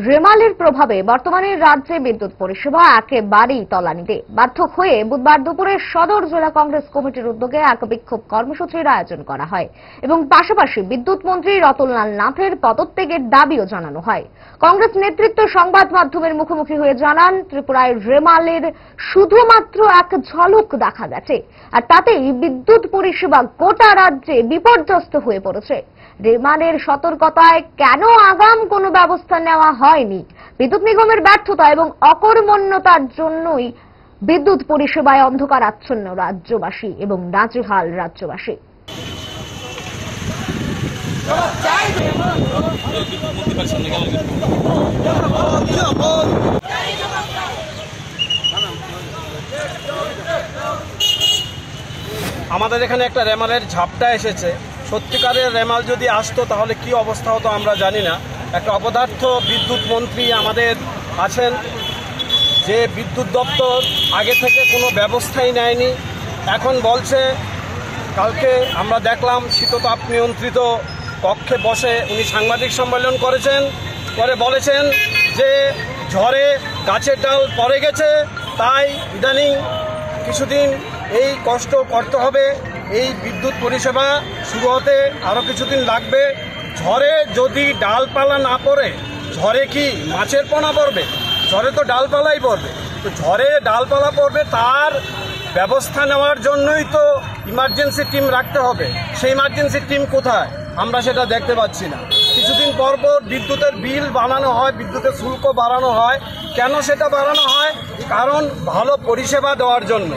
রেমালের প্রভাবে বর্তমানে রাজ্যে বিদ্যুৎ পরিষেবা একেবারেই তলানিতে। বাধ্য হয়ে বুধবার দুপুরে সদর জেলা কংগ্রেস কমিটির উদ্যোগে এক বিক্ষোভ কর্মসূচির আয়োজন করা হয় এবং পাশাপাশি বিদ্যুৎ মন্ত্রী রতনলাল নাথের পদত্যাগের দাবিও জানানো হয়। কংগ্রেস নেতৃত্ব সংবাদ মাধ্যমের মুখোমুখি হয়ে জানান, ত্রিপুরায় রেমালের শুধুমাত্র এক ঝলক দেখা গেছে, আর তাতেই বিদ্যুৎ পরিষেবা গোটা রাজ্যে বিপর্যস্ত হয়ে পড়েছে। রেমালের সতর্কতায় কেন আগাম কোনো ব্যবস্থা নেওয়া হয়নি, বিদ্যুৎ নিগমের ব্যর্থতা এবং অকর্মণ্যতার জন্যই বিদ্যুৎ পরিষেবায় অন্ধকারাচ্ছন্ন রাজ্যবাসী এবং নাজেহাল রাজ্যবাসী। আমাদের এখানে একটা রেমালের ঝাপটা এসেছে। সত্যিকারের রেমাল যদি আসতো তাহলে কি অবস্থা হতো আমরা জানি না। একটা অপদার্থ বিদ্যুৎ মন্ত্রী আমাদের আছেন, যে বিদ্যুৎ দপ্তর আগে থেকে কোনো ব্যবস্থাই নেয়নি। এখন বলছে, কালকে আমরা দেখলাম শীততাপ নিয়ন্ত্রিত কক্ষে বসে উনি সাংবাদিক সম্মেলন করেছেন, করে বলেছেন যে ঝড়ে গাছের ডাল পড়ে গেছে, তাই ইদানিং কিছুদিন এই কষ্ট করতে হবে। এই বিদ্যুৎ পরিষেবা শুরু হতে আরও কিছুদিন লাগবে। ঝড়ে যদি ডালপালা না পড়ে, ঝড়ে কি মাছের পোনা পড়বে? ঝড়ে তো ডালপালাই পড়বে। তো ঝড়ে ডালপালা পড়বে, তার ব্যবস্থা নেওয়ার জন্যই তো ইমার্জেন্সি টিম রাখতে হবে। সেই ইমার্জেন্সি টিম কোথায়? আমরা সেটা দেখতে পাচ্ছি না। কিছুদিন পর পর বিদ্যুতের বিল বাড়ানো হয়, বিদ্যুতের শুল্ক বাড়ানো হয়। কেন সেটা বাড়ানো হয়? কারণ ভালো পরিষেবা দেওয়ার জন্য।